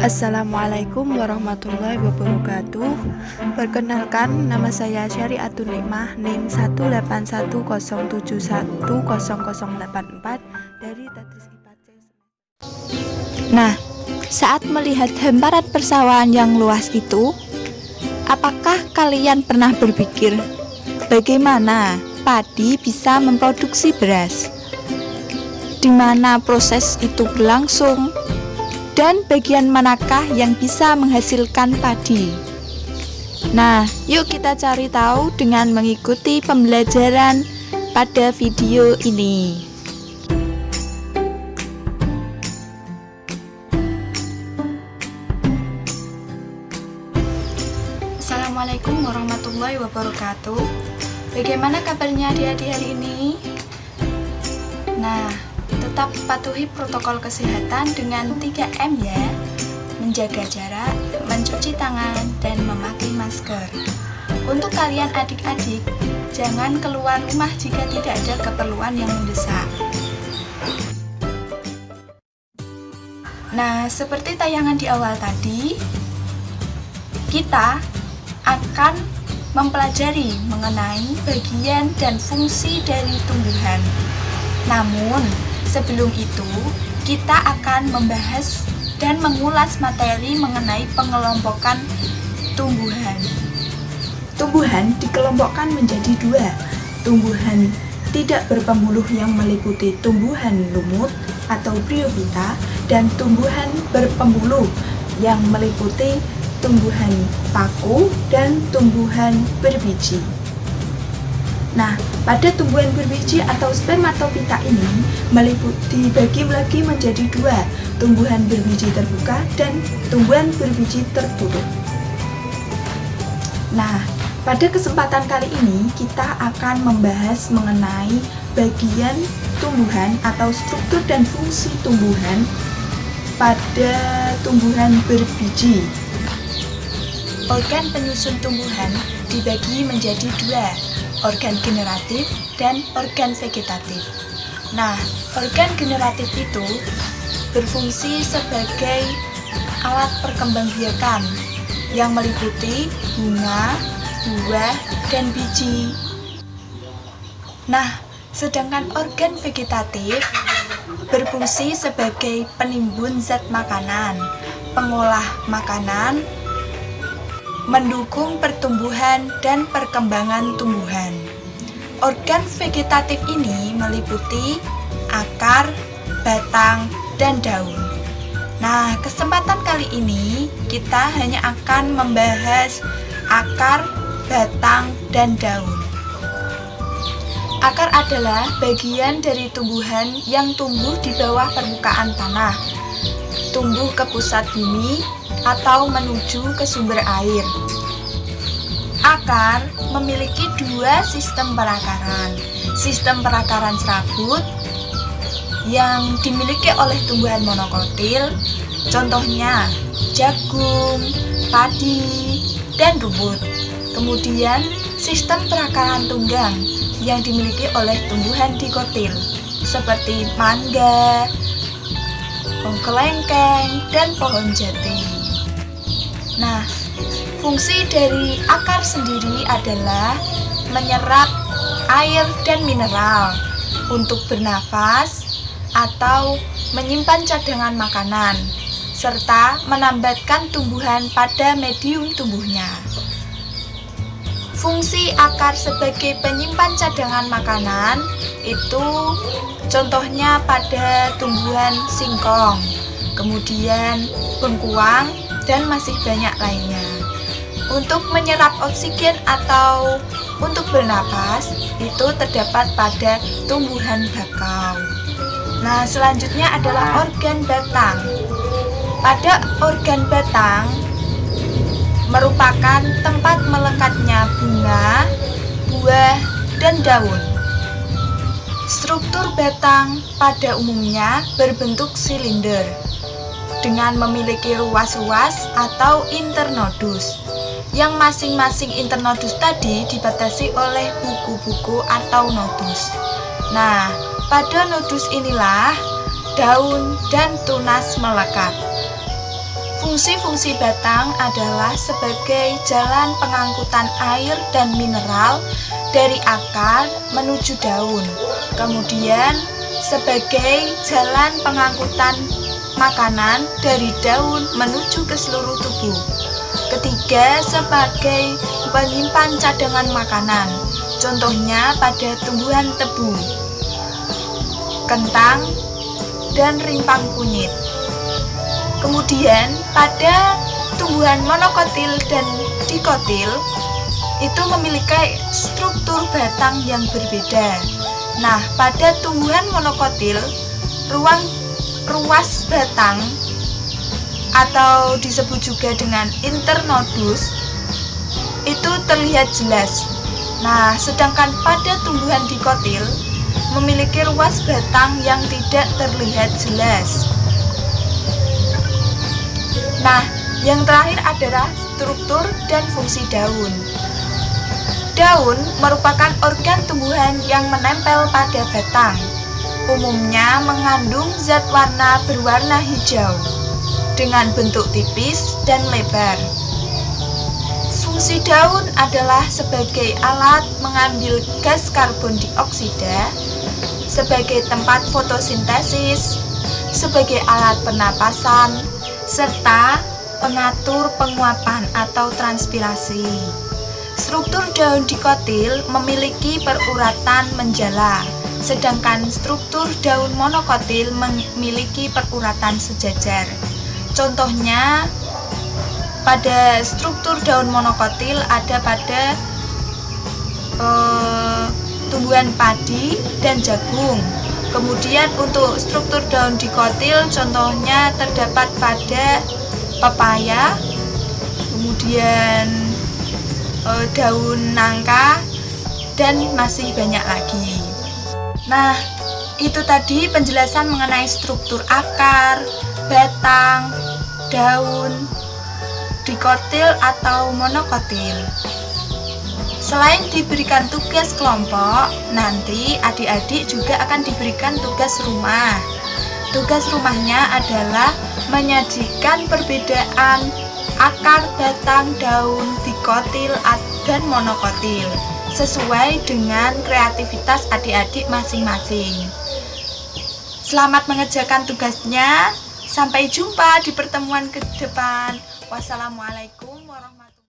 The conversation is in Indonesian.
Assalamualaikum warahmatullahi wabarakatuh. Perkenalkan, nama saya Syariatun Nikmah, NIM 18107100084 dari Tadris IPA C. Nah, saat melihat hamparan persawahan yang luas itu, apakah kalian pernah berpikir bagaimana padi bisa memproduksi beras? Di mana proses itu berlangsung? Dan bagian manakah yang bisa menghasilkan padi? Nah, yuk kita cari tahu dengan mengikuti pembelajaran pada video ini. Assalamualaikum warahmatullahi wabarakatuh. Bagaimana kabarnya adik-adik hari ini? Nah, tetap patuhi protokol kesehatan dengan 3M ya. Menjaga jarak, mencuci tangan, dan memakai masker. Untuk kalian adik-adik, jangan keluar rumah jika tidak ada keperluan yang mendesak. Nah, seperti tayangan di awal tadi, kita akan mempelajari mengenai bagian dan fungsi dari tumbuhan. Namun, sebelum itu, kita akan membahas dan mengulas materi mengenai pengelompokan tumbuhan. Tumbuhan dikelompokkan menjadi dua, tumbuhan tidak berpembuluh yang meliputi tumbuhan lumut atau bryophyta dan tumbuhan berpembuluh yang meliputi tumbuhan paku dan tumbuhan berbiji. Nah, pada tumbuhan berbiji atau spermatofita ini dibagi lagi menjadi dua, tumbuhan berbiji terbuka dan tumbuhan berbiji tertutup. Nah, pada kesempatan kali ini kita akan membahas mengenai bagian tumbuhan atau struktur dan fungsi tumbuhan pada tumbuhan berbiji. Organ penyusun tumbuhan dibagi menjadi dua, organ generatif dan organ vegetatif. Nah, organ generatif itu berfungsi sebagai alat perkembangbiakan yang meliputi bunga, buah, dan biji. Nah, sedangkan organ vegetatif berfungsi sebagai penimbun zat makanan, pengolah makanan, mendukung pertumbuhan dan perkembangan tumbuhan. Organ vegetatif ini meliputi akar, batang, dan daun. Nah, kesempatan kali ini kita hanya akan membahas akar, batang, dan daun. Akar adalah bagian dari tumbuhan yang tumbuh di bawah permukaan tanah, tumbuh ke pusat bumi, atau menuju ke sumber air. Akar memiliki dua sistem perakaran. Sistem perakaran serabut yang dimiliki oleh tumbuhan monokotil, contohnya jagung, padi, dan rumput. Kemudian sistem perakaran tunggang yang dimiliki oleh tumbuhan dikotil seperti mangga, pohon kelengkeng, dan pohon jati. Nah, fungsi dari akar sendiri adalah menyerap air dan mineral untuk bernafas atau menyimpan cadangan makanan, serta menambatkan tumbuhan pada medium tumbuhnya. Fungsi akar sebagai penyimpan cadangan makanan itu contohnya pada tumbuhan singkong, kemudian bengkuang, dan masih banyak lainnya. Untuk menyerap oksigen atau untuk bernapas itu terdapat pada tumbuhan bakau. Nah, selanjutnya adalah organ batang. Pada organ batang merupakan tempat melekatnya bunga, buah, dan daun. Struktur batang pada umumnya berbentuk silinder dengan memiliki ruas-ruas atau internodus, yang masing-masing internodus tadi dibatasi oleh buku-buku atau nodus. Nah, pada nodus inilah daun dan tunas melekat. Fungsi-fungsi batang adalah sebagai jalan pengangkutan air dan mineral dari akar menuju daun. Kemudian sebagai jalan pengangkutan makanan dari daun menuju ke seluruh tubuh. Ketiga, sebagai penyimpan cadangan makanan. Contohnya pada tumbuhan tebu, kentang, dan rimpang kunyit. Kemudian pada tumbuhan monokotil dan dikotil itu memiliki struktur batang yang berbeda. Nah, pada tumbuhan monokotil, ruas batang atau disebut juga dengan internodus itu terlihat jelas. Nah, sedangkan pada tumbuhan dikotil memiliki ruas batang yang tidak terlihat jelas. Nah, yang terakhir adalah struktur dan fungsi daun. Daun merupakan organ tumbuhan yang menempel pada batang. Umumnya mengandung zat warna berwarna hijau dengan bentuk tipis dan lebar. Fungsi daun adalah sebagai alat mengambil gas karbon dioksida, sebagai tempat fotosintesis, sebagai alat pernapasan, serta pengatur penguapan atau transpirasi. Struktur daun dikotil memiliki peruratan menjala, sedangkan struktur daun monokotil memiliki peruratan sejajar. Contohnya, pada struktur daun monokotil ada pada tumbuhan padi dan jagung. Kemudian untuk struktur daun dikotil contohnya terdapat pada pepaya, kemudian daun nangka, dan masih banyak lagi. Nah, itu tadi penjelasan mengenai struktur akar, batang, daun, dikotil atau monokotil. Selain diberikan tugas kelompok, nanti adik-adik juga akan diberikan tugas rumah. Tugas rumahnya adalah menyajikan perbedaan akar, batang, daun, dikotil, dan monokotil sesuai dengan kreativitas adik-adik masing-masing. Selamat mengerjakan tugasnya. Sampai jumpa di pertemuan ke depan. Wassalamualaikum.